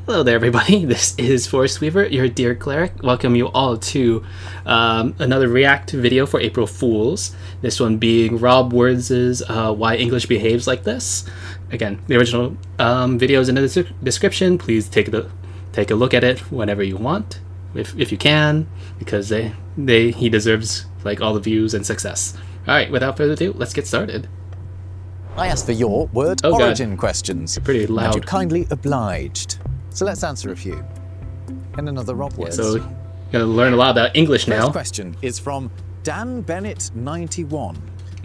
Hello there, everybody. This is Forest Weaver, your dear cleric. Welcome you all to another React video for April Fools. This one being Robwords' Why English Behaves Like This. Again, the original video is in the description. Please take a look at it whenever you want, if you can, because he deserves like all the views and success. All right, without further ado, let's get started. I asked for your word origin questions. You're pretty loud. And you kindly obliged. So let's answer a few. And another Robwords. So, gonna learn a lot about English now. First question is from Dan Bennett 91.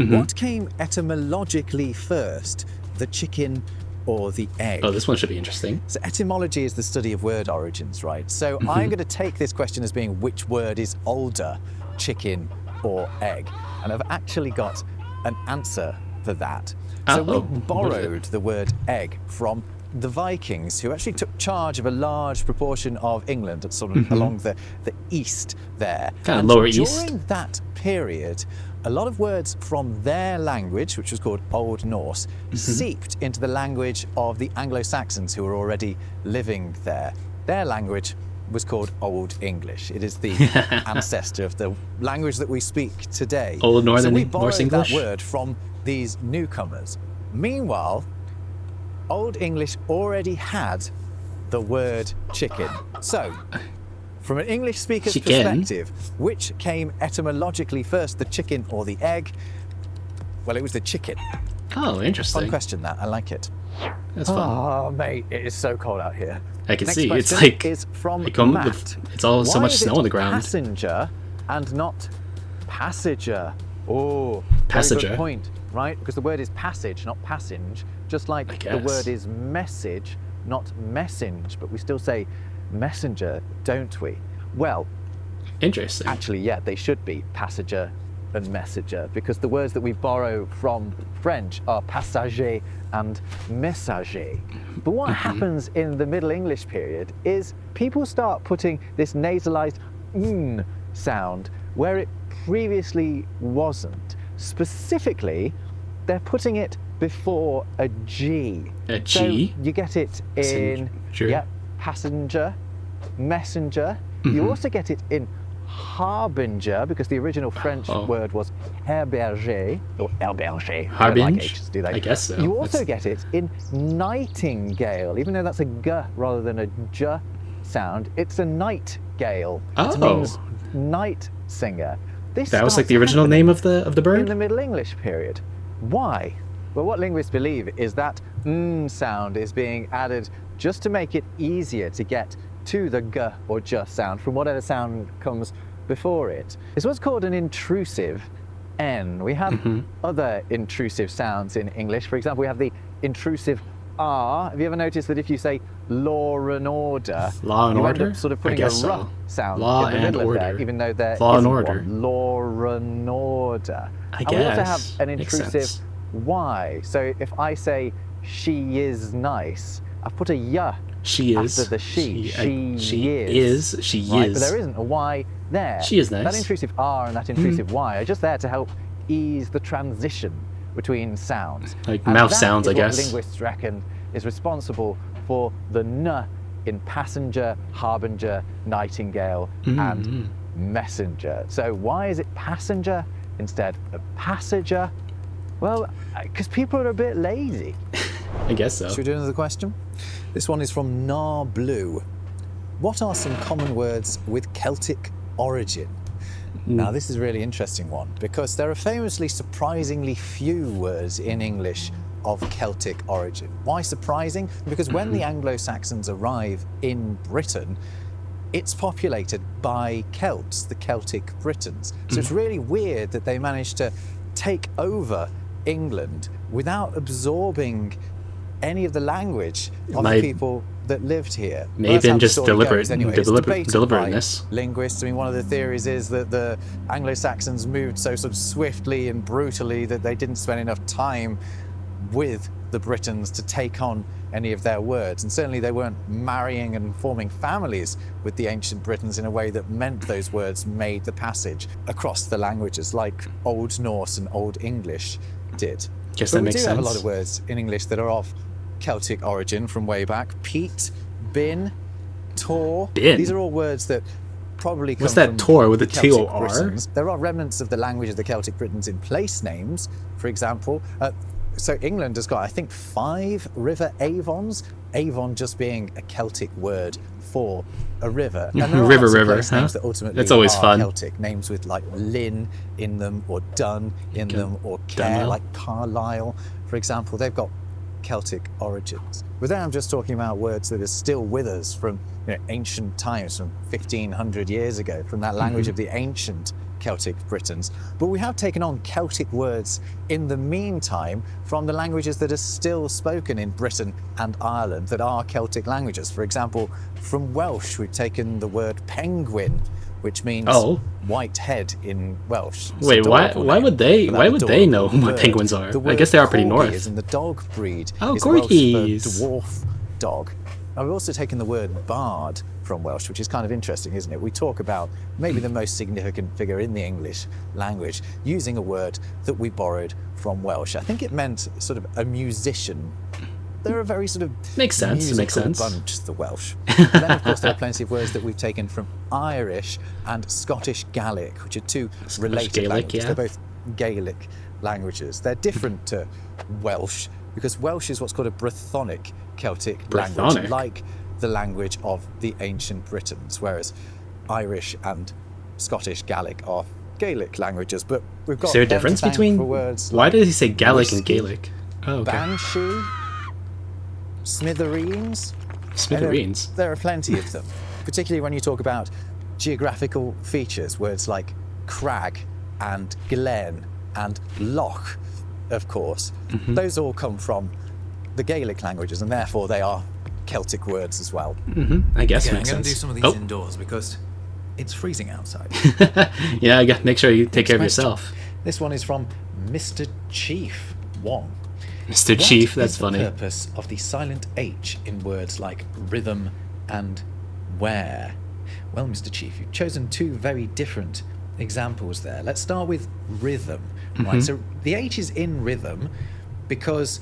What came etymologically first, the chicken or the egg? Oh, this one should be interesting. So etymology is the study of word origins, right? So I'm going to take this question as being which word is older, chicken or egg? And I've actually got an answer for that. So we borrowed the word egg from the Vikings, who actually took charge of a large proportion of England, sort of along the east there. Kind of lower east. During that period, a lot of words from their language, which was called Old Norse, seeped into the language of the Anglo-Saxons who were already living there. Their language was called Old English. It is the ancestor of the language that we speak today. Old Northern Norse English. So we borrowed that English? word from these newcomers. Meanwhile, Old English already had the word chicken. So, from an English speaker's perspective, which came etymologically first, the chicken or the egg? Well, it was the chicken. Oh, interesting. Fun question that, I like it. That's fun. Oh, mate, it is so cold out here. I can Next see, it's question like, is from Matt. it's all so Why much is snow it on the ground. passenger and not passenger? Oh, Passenger. very good point, right? Because the word is passage, not passage, just like the word is message, not message, but we still say messenger, don't we? Well, Interesting. actually, yeah, they should be passenger and messenger, because the words that we borrow from French are passager and messager. But what happens in the Middle English period is people start putting this nasalized n sound where it previously wasn't. Specifically, they're putting it before a G. A G? So you get it in passenger, messenger. You also get it in harbinger, because the original French word was herberger, or herberger. Harbinge? Do that. I guess so. You also get it in nightingale, even though that's a g rather than a j sound. It's a nightingale. It means night singer. That was like the original name of the bird? In the Middle English period. Why? Well, what linguists believe is that n sound is being added just to make it easier to get to the g or j sound from whatever sound comes before it. It's what's called an intrusive n. We have other intrusive sounds in English. For example, we have the intrusive r. Have you ever noticed that if you say law and order, you end up sort of putting a r sound in the middle of there, even though there isn't one. Law and order. I guess. We also have an Makes intrusive sense. y. So if I say she is nice, I've put a y She is. after the she. She is. Right, but there isn't a y there. She is nice. That intrusive r and that intrusive y are just there to help ease the transition between sounds. Like and mouth that sounds, is I guess. What linguists reckon is responsible for the n in passenger, harbinger, nightingale, and messenger. So why is it passenger instead of passager? Well, because people are a bit lazy. I guess so. Should we do another question? This one is from Nar Blue. What are some common words with Celtic origin? Now, this is a really interesting one, because there are famously surprisingly few words in English of Celtic origin. Why surprising? Because when the Anglo-Saxons arrive in Britain, it's populated by Celts, the Celtic Britons. So it's really weird that they managed to take over England without absorbing any of the language of the people that lived here. Maybe just deliberateness. Linguists. I mean, one of the theories is that the Anglo-Saxons moved so sort of swiftly and brutally that they didn't spend enough time with the Britons to take on any of their words. And certainly they weren't marrying and forming families with the ancient Britons in a way that meant those words made the passage across the languages like Old Norse and Old English did. Guess but that makes sense. We do have a lot of words in English that are of Celtic origin from way back. Peat, bin, tor. Bin? These are all words that probably come What's that from tor with a the Celtic T-O-R? Britons. There are remnants of the language of the Celtic Britons in place names, for example. So England has got, I think, 5 river Avons. Avon just being a Celtic word for a river. And there are River, lots of river, place names that ultimately That's always are fun. Celtic. Names with like Lynn in them, or Dun in them, or Care, Dunwell. like Carlisle, for example. They've got Celtic origins. But then I'm just talking about words that are still with us from ancient times, from 1500 years ago, from that language of the ancient Celtic Britons. But we have taken on Celtic words in the meantime from the languages that are still spoken in Britain and Ireland that are Celtic languages. For example, from Welsh, we've taken the word penguin, which means white head in Welsh. It's Wait, why adorable would name they for that know adorable what bird. penguins are? The I guess they are pretty corgi north. is in the dog breed. Oh, Is Welsh for corgis. dwarf dog. And we've also taken the word bard from Welsh, which is kind of interesting, isn't it? We talk about maybe the most significant figure in the English language using a word that we borrowed from Welsh. I think it meant sort of a musician. They're a very sort of Makes sense. It makes musical sense. bunch, the Welsh. And then, of course, there are plenty of words that we've taken from Irish and Scottish Gaelic, which are two related Gaelic, languages. yeah. They're both Gaelic languages. They're different to Welsh because Welsh is what's called a Brythonic Celtic language, Brythonic? like the language of the ancient Britons, whereas Irish and Scottish Gaelic are Gaelic languages. But we've got Is there a them to difference thank between? for words Why like did he say Gaelic and whiskey, Gaelic? Oh, okay. Banshee, smithereens. Smithereens. There are plenty of them, particularly when you talk about geographical features, words like crag and glen and loch, of course. Those all come from the Gaelic languages, and therefore they are Celtic words as well. I guess Okay, I'm makes going to do sense. some of these Oh, indoors because it's freezing outside. yeah, I guess make sure you take care of Next question. yourself. This one is from Mr. Chief 1. Mr. Chief, What that's is the funny. purpose of the silent H in words like rhythm and where? Well, Mr. Chief, you've chosen 2 very different examples there. Let's start with rhythm. Right, so the H is in rhythm because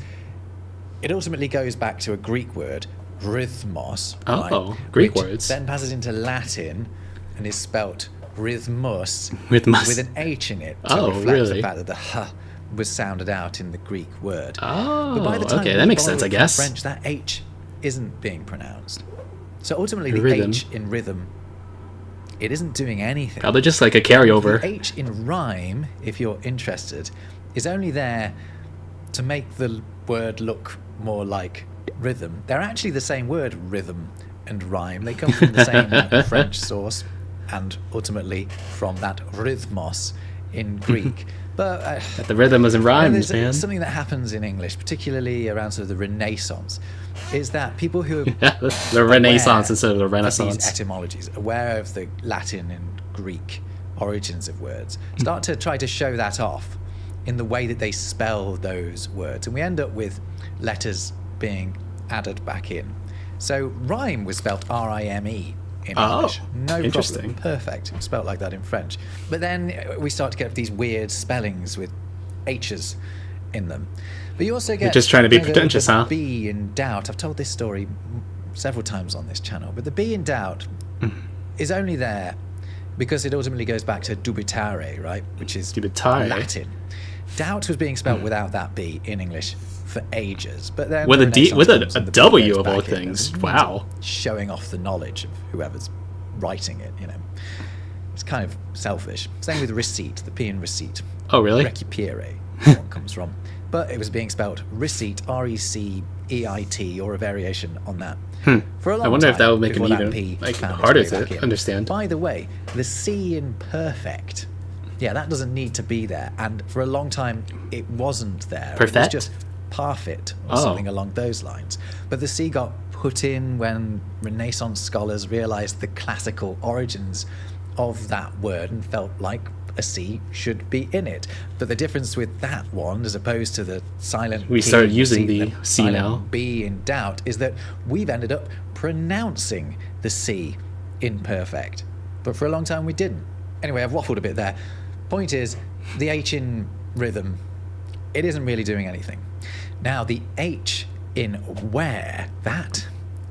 it ultimately goes back to a Greek word, rhythmos. Oh, right, Greek which words. then passes into Latin and is spelt rhythmus Rhythmus. with an H in it to Oh, reflect really? the fact that the H was sounded out in the Greek word. Oh, But by the time okay, we that makes borrow sense, it I from guess. French, that H isn't being pronounced. So ultimately, the Rhythm. H in rhythm, it isn't doing anything. Probably just like a The carryover. H in rhyme, if you're interested, is only there to make the word look more like rhythm. They're actually the same word, rhythm and rhyme. They come from the same French source and ultimately from that rhythmos in Greek. But The rhythm was in rhymes, man. there's something that happens in English, particularly around sort of the Renaissance, is that people who are The Renaissance aware instead of the of these Renaissance. etymologies, aware of the Latin and Greek origins of words, start to try to show that off in the way that they spell those words. And we end up with letters being added back in. So rhyme was spelled R-I-M-E in Oh, English. No interesting. problem. Perfect. Spelled like that in French. But then we start to get these weird spellings with H's in them. But you also get just trying to be you know, pretentious, the huh? B in doubt. I've told this story several times on this channel, but the B in doubt is only there because it ultimately goes back to dubitare, right? Which is Dubitare. Latin. Doubt was being spelled without that B in English for ages, but then With the a D, Renaissance with comes a and the B W goes of all back in as things. a means Wow. of showing off the knowledge of whoever's writing it. You know, it's kind of selfish. Same with receipt. The P in receipt. Oh, really? Recupere, where it comes from. But it was being spelled receipt, R-E-C-E-I-T, or a variation on that. For a long I wonder time, if that would make it before that even P found its harder way back to in. understand. By the way, the C in perfect, yeah, that doesn't need to be there. And for a long time, it wasn't there. It was Perfect? just parfait or Oh. something along those lines. But the C got put in when Renaissance scholars realized the classical origins of that word and felt like a C should be in it. But the difference with that one, as opposed to the silent We P started in using receipt, the C silent now. B in doubt, is that we've ended up pronouncing the C in perfect. But for a long time we didn't. Anyway, I've waffled a bit there. Point is, the H in rhythm, it isn't really doing anything. Now, the H in where, that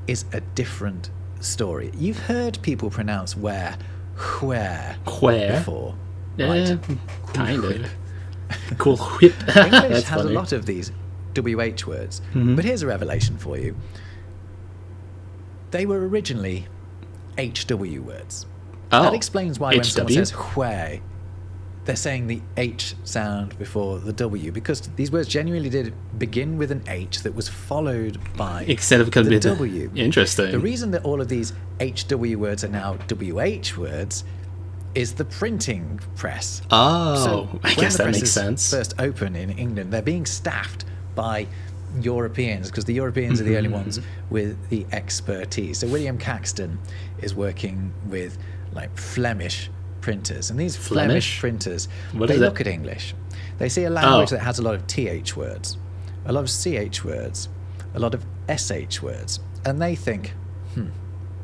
is a different story. You've heard people pronounce where before, right? Kind of. Cool whip. English has a lot of these WH words, but here's a revelation for you. They were originally HW words. That explains why when someone says where, they're saying the H sound before the W, because these words genuinely did begin with an H that was followed by the W. Interesting. The reason that all of these HW words are now WH words is the printing press. So I guess that makes sense. First open in England, they're being staffed by Europeans, because the Europeans are the only ones with the expertise. So William Caxton is working with like Flemish printers, and these Flemish printers, they look at English. They see a language that has a lot of TH words, a lot of CH words, a lot of SH words, and they think,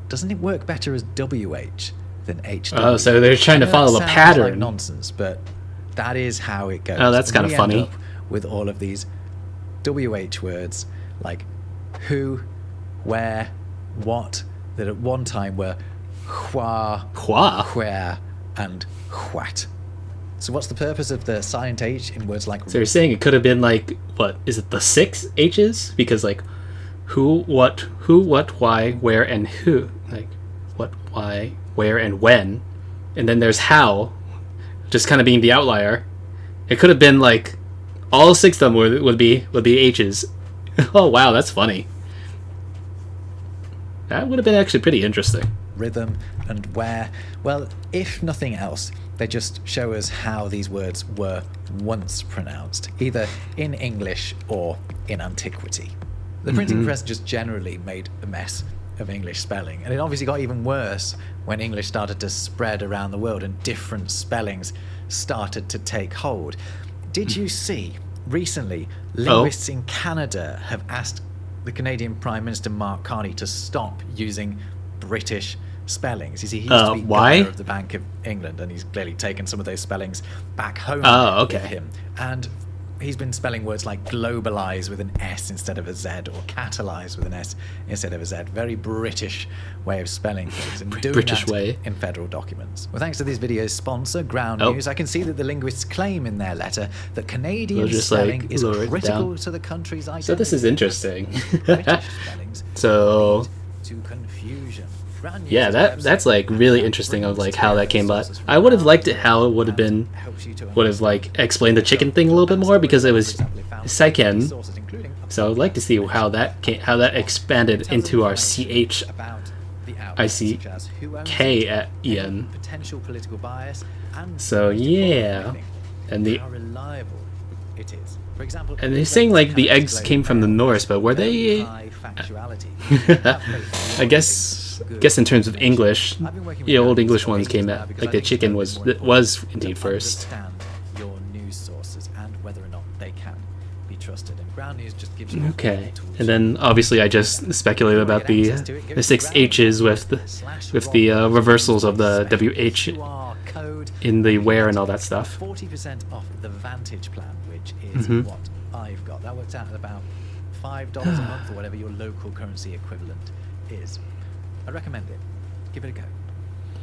doesn't it work better as WH than HW? Oh, so they're trying to follow a pattern. Like nonsense, but that is how it goes. Oh, that's kind of funny. End up with all of these WH words like who, where, what, that at one time were where, and what. So what's the purpose of the silent H in words like... So you're saying it could have been like, what, is it the 6 H's? Because like who, what, why, where, and who. Like what, why, where, and when. And then there's how, just kind of being the outlier. It could have been like all 6 of them would be H's. Oh wow, that's funny. That would have been actually pretty interesting. Rhythm and where. Well, if nothing else, they just show us how these words were once pronounced, either in English or in antiquity. The printing press just generally made a mess of English spelling, and it obviously got even worse when English started to spread around the world and different spellings started to take hold. Did you see recently linguists in Canada have asked the Canadian Prime Minister Mark Carney to stop using British spellings? You see, he used to be governor of the Bank of England, and he's clearly taken some of those spellings back home with him. And he's been spelling words like globalize with an S instead of a Z, or catalyze with an S instead of a Z. Very British way of spelling things, and doing that in federal documents. Well, thanks to this video's sponsor, Ground News, I can see that the linguists claim in their letter that Canadian spelling is critical to the country's identity. So this is interesting. British spellings lead to confusion. Yeah, that's like really interesting of like how that came about. I would have liked it how it would have like explained the chicken thing a little bit more, because it was Seiken. So I would like to see how that expanded into our CH ICK at EN. So yeah, and and they're saying like the eggs came from the Norse, but were they? I guess in terms of English, the old English ones came at like the chicken was indeed first. Your news sources and whether or not they can be trusted. And Ground News just gives you and then obviously I just speculated about the 6 H's with the reversals of the WH in the where and all that stuff. 40% off the Vantage plan, which is what I've got. That works out at about $5 a month, or whatever your local currency equivalent is. I recommend it. Give it a go.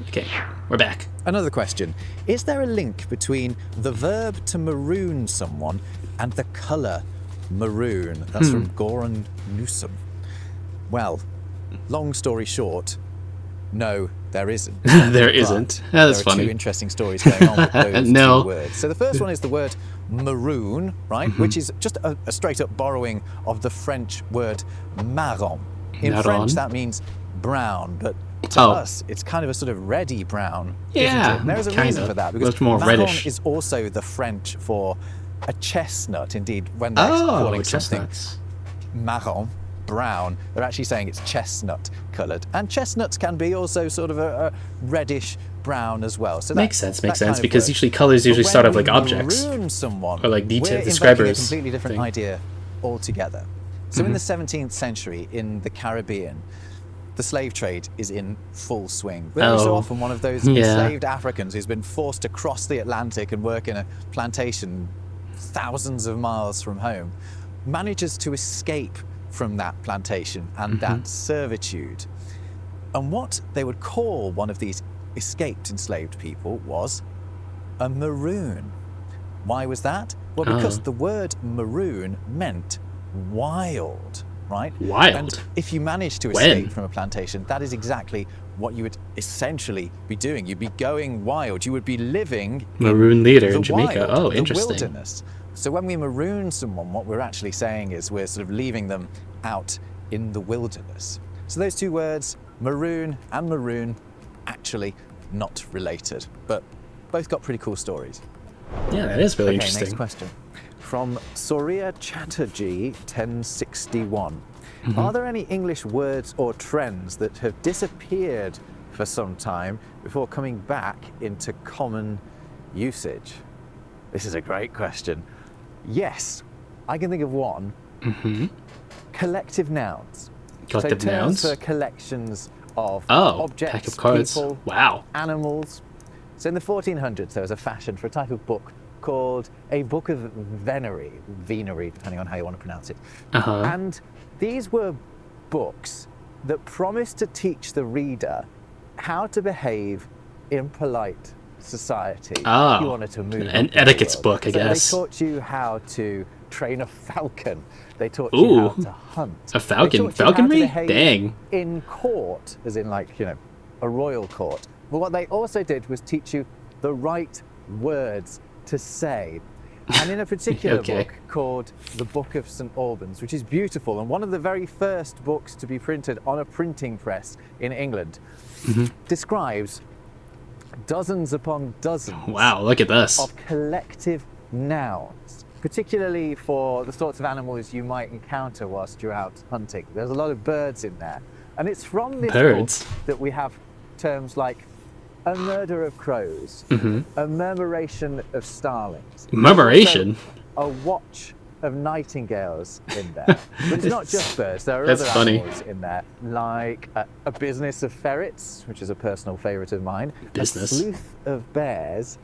Okay, we're back. Another question. Is there a link between the verb to maroon someone and the colour maroon? That's from Goran Newsom. Well, long story short, no, there isn't. There isn't. That's funny. There are 2 interesting stories going on with those 2 words. So the first one is the word maroon, right, which is just a straight-up borrowing of the French word marron. In French, that means brown, but to us, it's kind of a sort of reddy brown, isn't it? And there's a reason for that, because more marron reddish. is also the French for a chestnut. Indeed, when they're calling something marron, brown, they're actually saying it's chestnut coloured. And chestnuts can be also sort of a reddish brown as well. So makes sense, because usually colours start off like objects. Someone, or like we're describers. A completely different idea altogether. So in the 17th century in the Caribbean, the slave trade is in full swing. Very so often one of those enslaved Africans who's been forced to cross the Atlantic and work in a plantation thousands of miles from home manages to escape from that plantation and that servitude. And what they would call one of these escaped enslaved people was a Maroon. Why was that? Well, because the word Maroon meant wild, right? Wild? And if you managed to escape from a plantation, that is exactly what you would essentially be doing. You'd be going wild. You would be living Maroon leader in the Jamaica. wild, Oh, interesting. The wilderness. So when we maroon someone, what we're actually saying is we're sort of leaving them out in the wilderness. So those two words, maroon and maroon, actually not related, but both got pretty cool stories. Yeah, that is really Okay, interesting. next question. From Surya Chatterjee, 1061. Are there any English words or trends that have disappeared for some time before coming back into common usage? This is a great question. Yes, I can think of one. Collective nouns. Collective so terms nouns? for collections of Oh, objects, pack of cards. people, Wow. animals. So in the 1400s, there was a fashion for a type of book called a book of venery, depending on how you want to pronounce it. And these were books that promised to teach the reader how to behave in polite society. If you wanted to move an up in the etiquette's world. book, I So guess. they taught you how to train a falcon. They taught you how to hunt. A falcon? They taught you how to Falconry? behave Dang. in court, as in like, you know, a royal court. But what they also did was teach you the right words to say. And in a particular book called The Book of St. Albans, which is beautiful, and one of the very first books to be printed on a printing press in England, describes dozens upon dozens Wow, look at this. of collective nouns, particularly for the sorts of animals you might encounter whilst you're out hunting. There's a lot of birds in there. And it's from this Birds? book that we have terms like a murder of crows, a murmuration of starlings. Murmuration? A watch of nightingales in there. But it's not just birds, there are That's other funny. animals in there, like a business of ferrets, which is a personal favourite of mine, Business. a sleuth of bears,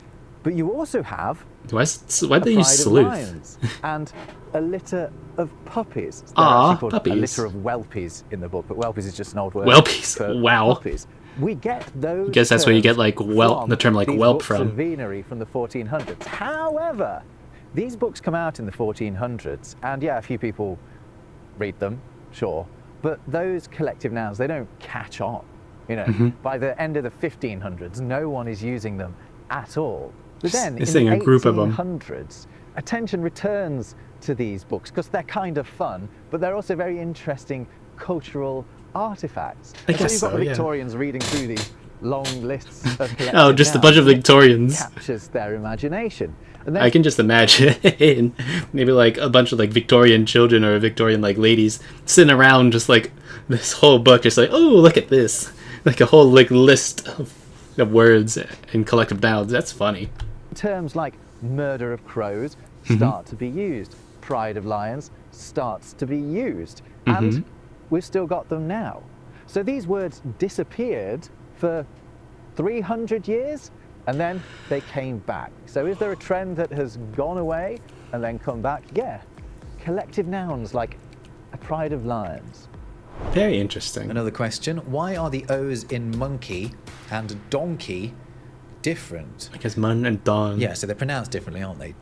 but you also have Why'd a they use pride of sleuth? lions and a litter of puppies. They're Aw, actually called puppies. A litter of whelpies in the book, but whelpies is just an old word. Whelpies, for wow. Puppies. We get those. I guess that's where you get terms like whelp, from the term like these whelp books from. of venery from the 1400s. However, these books come out in the 1400s, and yeah, a few people read them, sure, but those collective nouns, they don't catch on. You know, by the end of the 1500s, no one is using them at all. But then in It's saying the a group of 'em. 1800s, attention returns to these books because they're kind of fun, but they're also very interesting cultural artifacts. I And guess you've got so, the yeah. Victorians reading through these long lists of collective Oh, just a nouns, bunch of and it Victorians. captures their imagination. And then I can just imagine maybe like a bunch of like Victorian children or Victorian like ladies sitting around just like this whole book, just like, oh, look at this. Like a whole like list of words and collective nouns. That's funny. terms like murder of crows start to be used. Pride of lions starts to be used. And we've still got them now. So these words disappeared for 300 years and then they came back. So is there a trend that has gone away and then come back? Yeah. Collective nouns like a pride of lions. Very interesting. Another question. Why are the O's in monkey and donkey different? Because mun and don. Yeah, so they're pronounced differently, aren't they?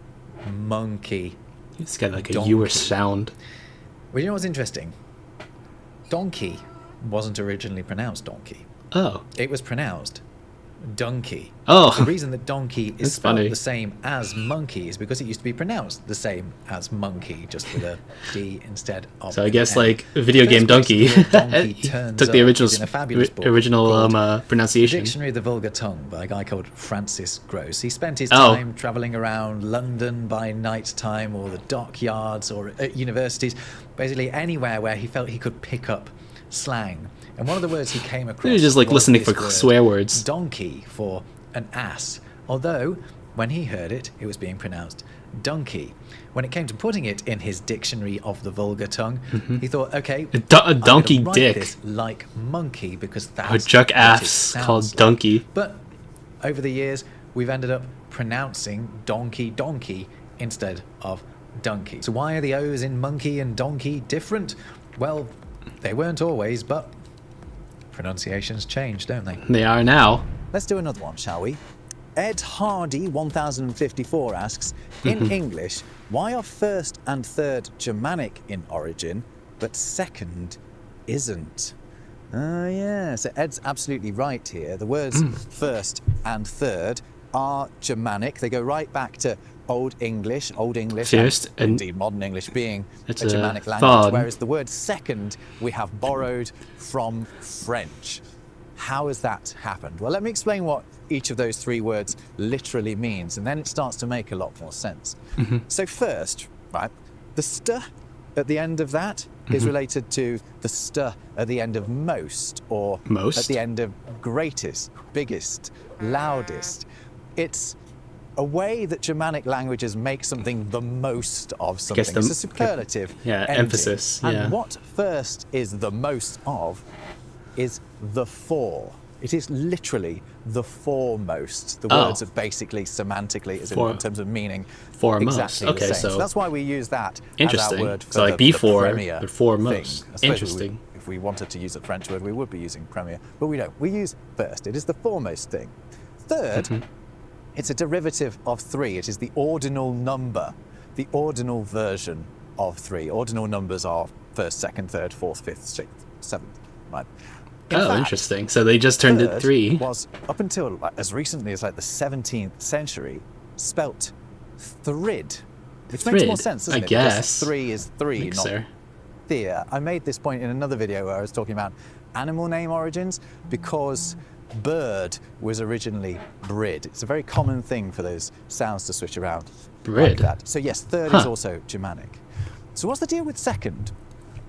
Monkey. It's got like a Donkey. U sound. Well, you know what's interesting? Donkey wasn't originally pronounced donkey. Oh. It was pronounced donkey. Oh. The reason that donkey is That's spelled funny. the same as monkey is because it used to be pronounced the same as monkey, just with a D instead of So I an guess N. like video The game first donkey, place the word donkey turns took the up original is in a fabulous book original called pronunciation. Dictionary of the Vulgar Tongue by a guy called Francis Gross. He spent his Oh. time travelling around London by night time, or the dockyards, or at universities, basically anywhere where he felt he could pick up slang. And one of the words he came across was just like was listening this for word, swear words. donkey, for an ass. Although, when he heard it, it was being pronounced donkey. When it came to putting it in his Dictionary of the Vulgar Tongue, he thought, okay, A donkey I'm gonna write dick. this like monkey, because A that's juck what it ass sounds called like. donkey. But over the years, we've ended up pronouncing donkey instead of donkey. So why are the O's in monkey and donkey different? Well, they weren't always, but pronunciations change, don't they? They are now. Let's do another one, shall we? Ed Hardy 1054 asks, in English, why are first and third Germanic in origin, but second isn't? Yeah, so Ed's absolutely right here. The words first and third are Germanic. They go right back to Old English, First, and indeed Modern English being a it's a Germanic language, thought. whereas the word second we have borrowed from French. How has that happened? Well, let me explain what each of those three words literally means, and then it starts to make a lot more sense. So first, right, the st at the end of that is related to the st at the end of most, or at the end of greatest, biggest, loudest. It's a way that Germanic languages make something the most of something. It's a superlative ending. Emphasis. And what first is the most of is the for. It is literally the foremost. The words are basically semantically, as in terms of meaning, foremost. exactly Okay, the same. so that's why we use that interesting. as our word for so like the before, premier but foremost. thing. Interesting. If we wanted to use a French word, we would be using premier, but we don't. We use first. It is the foremost thing. Third, it's a derivative of three. It is the ordinal number, the ordinal version of three. Ordinal numbers are first, second, third, fourth, fifth, sixth, seventh, right? In fact, interesting. So they just turned it three. Was up until as recently as like the 17th century spelt thrid, which makes more sense, doesn't I it? guess. Because three is three, not Mixer. thea. I made this point in another video where I was talking about animal name origins, because bird was originally brid. It's a very common thing for those sounds to switch around Brid. like that. So yes, third is also Germanic. So what's the deal with second?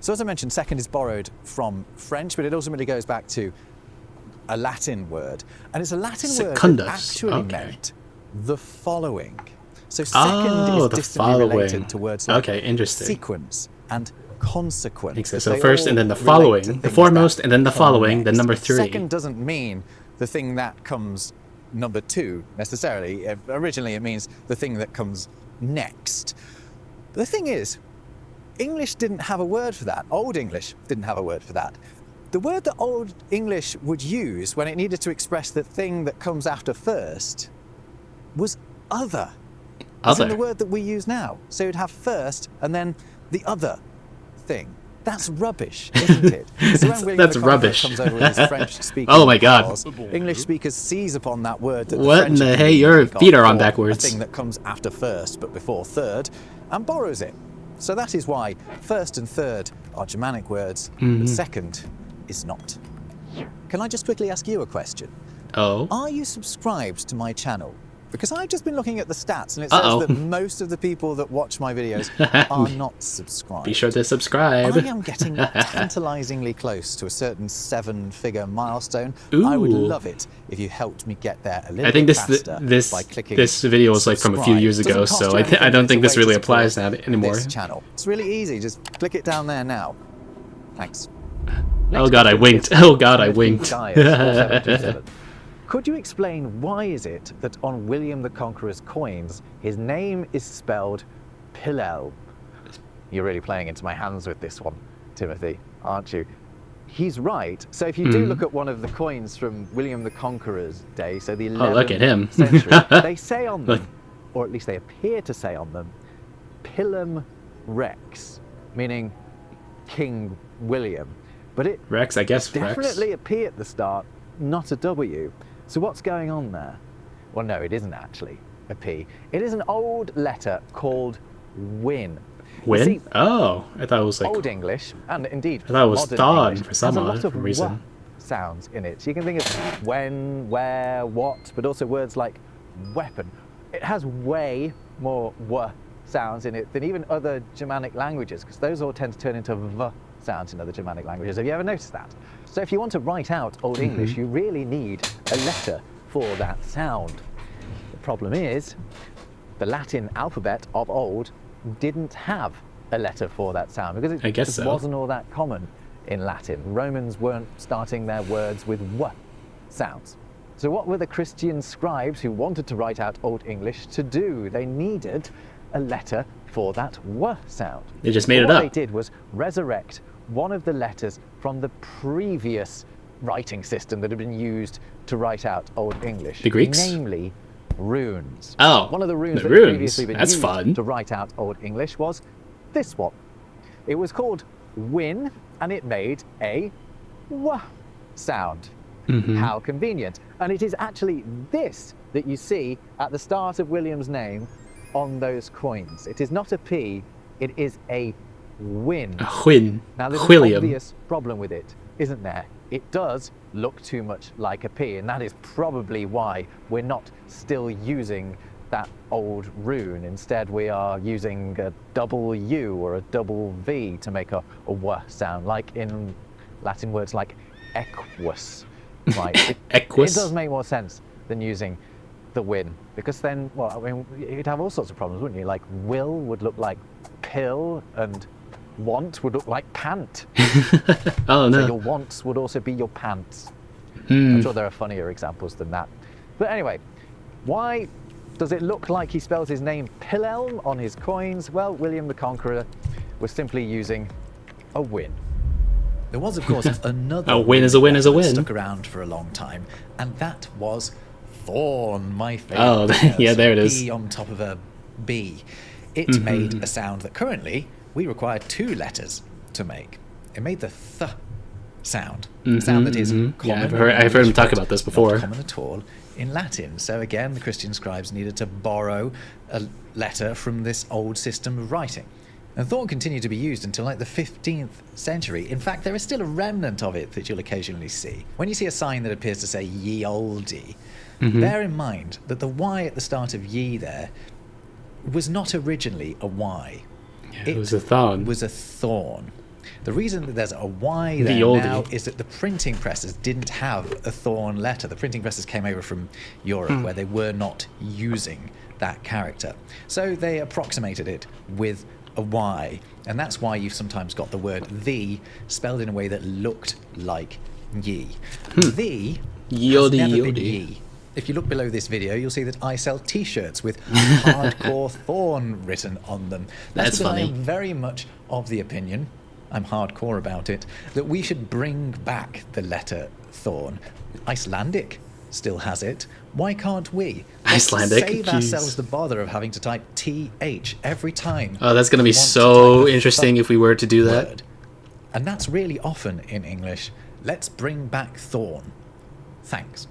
So as I mentioned, second is borrowed from French, but it ultimately goes back to a Latin word. And it's a Latin word that actually meant the following. So second is distantly related to words like sequence and consequence. So first and then the following, the foremost and then the following, then number three. Second doesn't mean the thing that comes number two necessarily. Originally it means the thing that comes next. But the thing is, English didn't have a word for that. Old English didn't have a word for that. The word that Old English would use when it needed to express the thing that comes after first was other. As in the word that we use now. So you'd have first and then the other thing. That's rubbish, isn't it? So when William the Conqueror comes over with his French-speaking powers, English speakers seize upon that word that what in the hey, your feet are on backwards. A thing that comes after first but before third, and borrows it. So that is why first and third are Germanic words, but second is not. Can I just quickly ask you a question? Are you subscribed to my channel? Because I've just been looking at the stats, and it says that most of the people that watch my videos are not subscribed. Be sure to subscribe. I am getting tantalizingly close to a certain 7-figure milestone. I would love it if you helped me get there a little bit faster by clicking this video was like from a few years ago, so I don't think this really applies now anymore. This channel. It's really easy. Just click it down there now. Thanks. Oh god, I winked. Oh god, I winked. Could you explain why is it that on William the Conqueror's coins, his name is spelled Pillel? You're really playing into my hands with this one, Timothy, aren't you? He's right. So if you do look at one of the coins from William the Conqueror's day, so the 11th look at him. century, they say on them, or at least they appear to say on them, Pilum Rex, meaning King William. But it Rex, I guess definitely a P at the start, not a W. So what's going on there? Well, no, it isn't actually a P. It is an old letter called Win. Win? See, oh, I thought it was like Old English, and indeed I thought it was thawed for some has a lot of reason. w sounds in it. So you can think of when, where, what, but also words like weapon. It has way more w sounds in it than even other Germanic languages, because those all tend to turn into v sounds in other Germanic languages. Have you ever noticed that? So if you want to write out Old English, you really need a letter for that sound. The problem is, the Latin alphabet of old didn't have a letter for that sound, because it just wasn't all that common in Latin. Romans weren't starting their words with w sounds. So what were the Christian scribes who wanted to write out Old English to do? They needed a letter for that w sound. They just made it up. What they did was resurrect one of the letters from the previous writing system that had been used to write out Old English. The Greeks? Namely, runes. Oh, one of the runes the that had runes. previously been That's used fun. to write out Old English was this one. It was called win, and it made a w sound. How convenient. And it is actually this that you see at the start of William's name on those coins. It is not a P, it is a win. A whin. Now there's William. an obvious problem with it, isn't there? It does look too much like a P, and that is probably why we're not still using that old rune. Instead, we are using a double U or a double V to make a W sound, like in Latin words like equus. Right? Equus? It does make more sense than using the win, because then, well, I mean, you'd have all sorts of problems, wouldn't you? Like will would look like pill, and want would look like pant. Oh, no. So your wants would also be your pants. I'm sure there are funnier examples than that. But anyway, why does it look like he spells his name Pilelm on his coins? Well, William the Conqueror was simply using a win. There was, of course, another A win is a win is a that win. stuck around for a long time, and that was thorn, my favourite. Oh, yeah, there it is. B on top of a B. It made a sound that currently we require 2 letters to make. It made the th sound, a sound that is common. Yeah, I've in heard English, him talk but about this before. Not common at all in Latin. So again, the Christian scribes needed to borrow a letter from this old system of writing. And thorn continued to be used until like the 15th century. In fact, there is still a remnant of it that you'll occasionally see. When you see a sign that appears to say ye olde, bear in mind that the Y at the start of ye there was not originally a Y. Yeah, it was a thorn. Was a thorn. The reason that there's a Y there oldie. now is that the printing presses didn't have a thorn letter. The printing presses came over from Europe where they were not using that character. So they approximated it with a Y, and that's why you've sometimes got the word the spelled in a way that looked like ye. The has never been ye. If you look below this video, you'll see that I sell t-shirts with hardcore thorn written on them. That's because funny. I am very much of the opinion, I'm hardcore about it, that we should bring back the letter thorn. Icelandic still has it. Why can't we? Let's Icelandic? save Jeez. ourselves the bother of having to type TH every time. Oh, that's going to be we want so type a interesting if we were to do that. word. And that's really often in English. Let's bring back thorn. Thanks.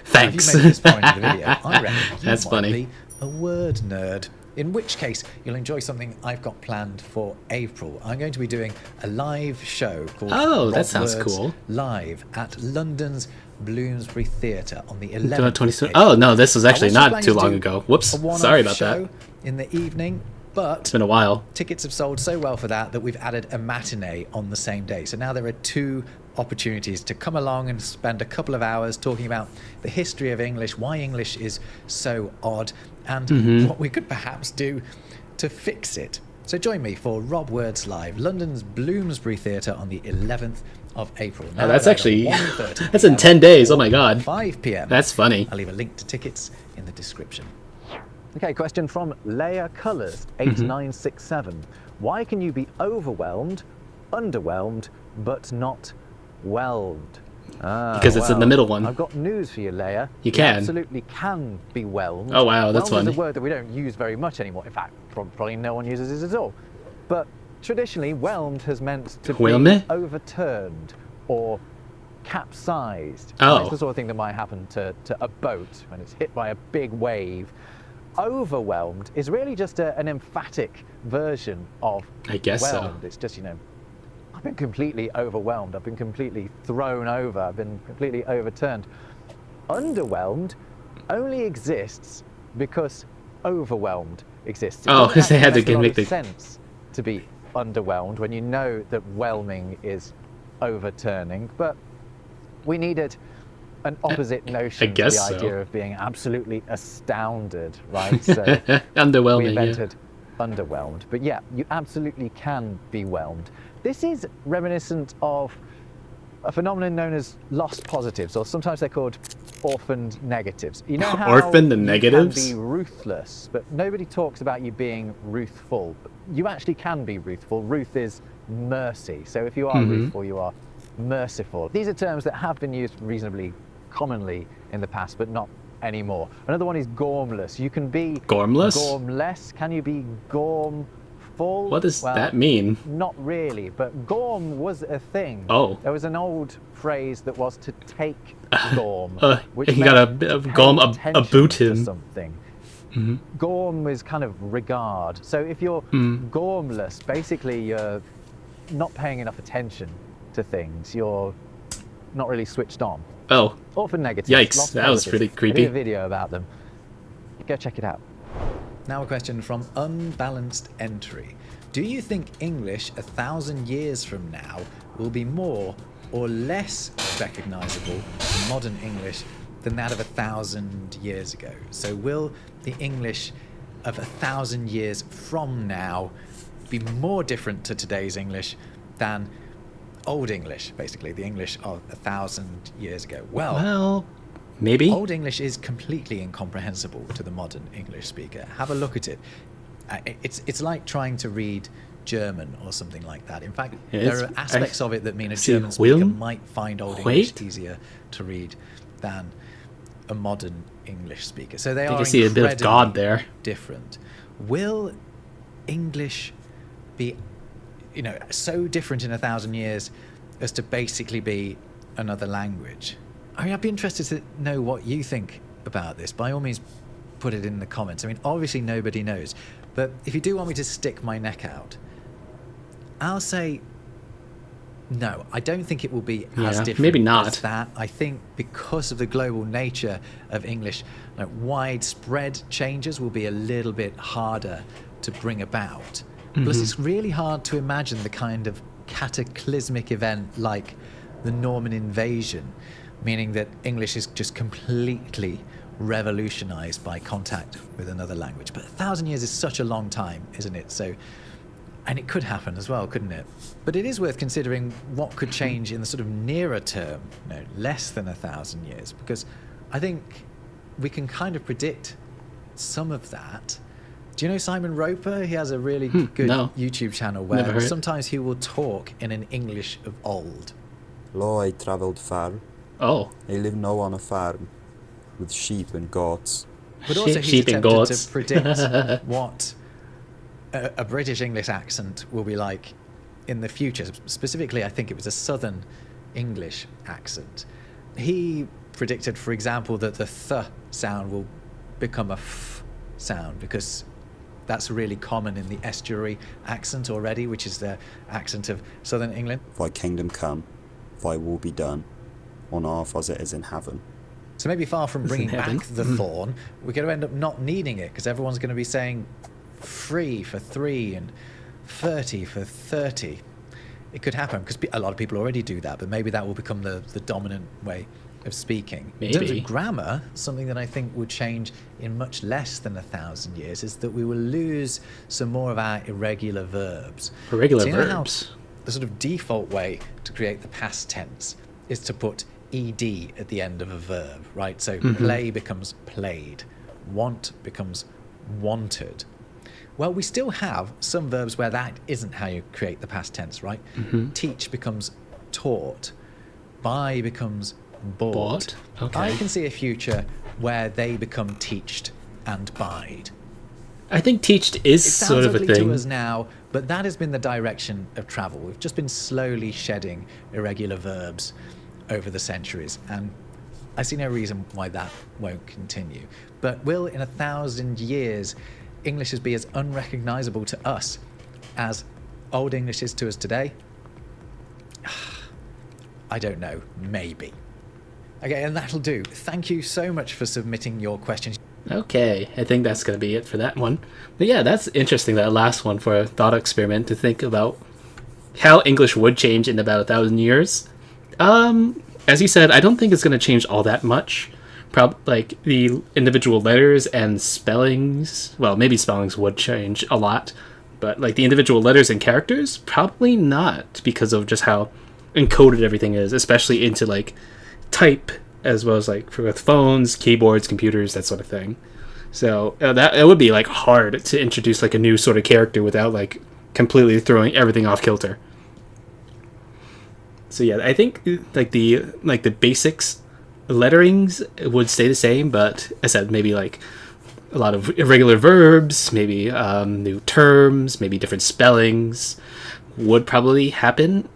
Thanks. Now, if you make this point in the video, I reckon you That's might funny. be a word nerd. In which case, you'll enjoy something I've got planned for April. I'm going to be doing a live show called Oh, that sounds Robwords cool. Live at London's Bloomsbury Theatre on the 11th. 27. Oh, no, this was actually I was not planning too to long do ago. Whoops. a one-off Sorry about show that. in the evening, but It's been a while. tickets have sold so well for that we've added a matinee on the same day. So now there are 2 opportunities to come along and spend a couple of hours talking about the history of English, why English is so odd, and what we could perhaps do to fix it. So join me for Robwords Live, London's Bloomsbury Theatre on the 11th of April. Oh, that's actually... 1:30 That's in 10 days. Oh, my God. 5 p.m. That's funny. I'll leave a link to tickets in the description. Okay, question from Leia Colours, 8967. Why can you be overwhelmed, underwhelmed, but not whelmed? Because it's in the middle one. I've got news for you, Leia. You can. absolutely can be whelmed. Oh, wow, that's whelmed funny. is a word that we don't use very much anymore. In fact, probably no one uses it at all. But traditionally, whelmed has meant to Whelmed? be overturned or capsized. Oh. It's the sort of thing that might happen to a boat when it's hit by a big wave. Overwhelmed is really just an emphatic version of I guess so. whelmed. It's just, I've been completely overwhelmed. I've been completely thrown over. I've been completely overturned. Underwhelmed only exists because overwhelmed exists. It Oh, doesn't they had to actually make a lot make of the- sense to be underwhelmed when you know that whelming is overturning, but we needed an opposite notion guess to so. the idea of being absolutely astounded, right? So we Underwhelming, yeah. invented underwhelmed. But yeah, you absolutely can be whelmed. This is reminiscent of a phenomenon known as lost positives, or sometimes they're called orphaned negatives. You know how Orphaned and you negatives? can be ruthless, but nobody talks about you being ruthful. You actually can be ruthful. Ruth is mercy. So if you are ruthful, you are merciful. These are terms that have been used reasonably commonly in the past, but not anymore. Another one is gormless. You can be Gormless? gormless. Can you be gormful? What does Well, that mean? not really, but gorm was a thing. Oh. There was an old phrase that was to take gorm, which he meant got a to pay gorm a attention boot to him. something. Gorm is kind of regard. So if you're gormless, basically you're not paying enough attention to things. You're not really switched on. Oh. Orphan negatives. Yikes, lost that was positives. pretty I creepy. did a video about them. Go check it out. Now a question from Unbalanced Entry. Do you think English 1,000 years from now will be more or less recognisable in modern English than that of 1,000 years ago? So will the English of 1,000 years from now be more different to today's English than Old English, basically, the English of 1,000 years ago? Well, maybe. Old English is completely incomprehensible to the modern English speaker. Have a look at it. It's like trying to read German or something like that. In fact, there are aspects of it that mean a German speaker might find Old English easier to read than a modern English speaker. So they are see a bit of God there. Different. Will English be, so different in 1,000 years as to basically be another language? I mean, I'd be interested to know what you think about this. By all means, put it in the comments. I mean, obviously nobody knows, but if you do want me to stick my neck out, I'll say no. I don't think it will be as different maybe not. as that. I think because of the global nature of English, widespread changes will be a little bit harder to bring about. Plus, it's really hard to imagine the kind of cataclysmic event like the Norman invasion, meaning that English is just completely revolutionized by contact with another language. But 1,000 years is such a long time, isn't it? So, and it could happen as well, couldn't it? But it is worth considering what could change in the sort of nearer term, less than 1,000 years, because I think we can kind of predict some of that. Do you know Simon Roper? He has a really good YouTube channel where sometimes he will talk in an English of old. Lo, I travelled far. Oh. I live now on a farm with sheep and goats. But also he's attempted to predict what a British English accent will be like in the future. Specifically, I think it was a Southern English accent. He predicted, for example, that the th sound will become a f sound because that's really common in the estuary accent already, which is the accent of Southern England. Thy kingdom come, thy will be done, on earth as it is in heaven. So maybe far from bringing back the thorn, we're going to end up not needing it because everyone's going to be saying free for 3 and 30 for 30. It could happen because a lot of people already do that, but maybe that will become the dominant way of speaking. Maybe. In terms of grammar, something that I think would change in much less than 1,000 years is that we will lose some more of our irregular verbs. Irregular verbs? verbs? The sort of default way to create the past tense is to put ed at the end of a verb, right? So play becomes played, want becomes wanted. Well, we still have some verbs where that isn't how you create the past tense, right? Teach becomes taught, buy becomes bought. Okay. I can see a future where they become teached and buyed. I think teached is sort of a It sounds ugly thing. to us now, but that has been the direction of travel. We've just been slowly shedding irregular verbs over the centuries, and I see no reason why that won't continue. But will, in 1,000 years, English be as unrecognizable to us as Old English is to us today? I don't know. Maybe. Okay, and that'll do. Thank you so much for submitting your questions. Okay, I think that's going to be it for that one. But yeah, that's interesting, that last one, for a thought experiment to think about how English would change in about 1,000 years. As you said, I don't think it's going to change all that much. Like the individual letters and spellings, well, maybe spellings would change a lot, but like the individual letters and characters, probably not, because of just how encoded everything is, especially into like type, as well as like with phones, keyboards, computers, that sort of thing. So that it would be like hard to introduce like a new sort of character without like completely throwing everything off kilter. So yeah, I think like the basics letterings would stay the same, but as I said, maybe like a lot of irregular verbs, maybe new terms, maybe different spellings would probably happen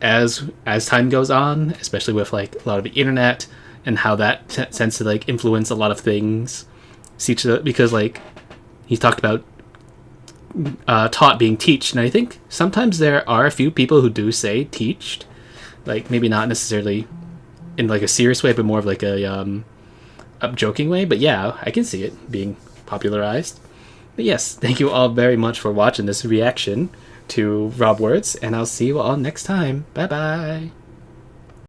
as time goes on, especially with like a lot of the internet and how that tends to like influence a lot of things. Because like he talked about taught being teached, and I think sometimes there are a few people who do say teached, like maybe not necessarily in like a serious way, but more of like a joking way. But yeah, I can see it being popularized. But yes, thank you all very much for watching this reaction to Robwords, and I'll see you all next time. Bye bye.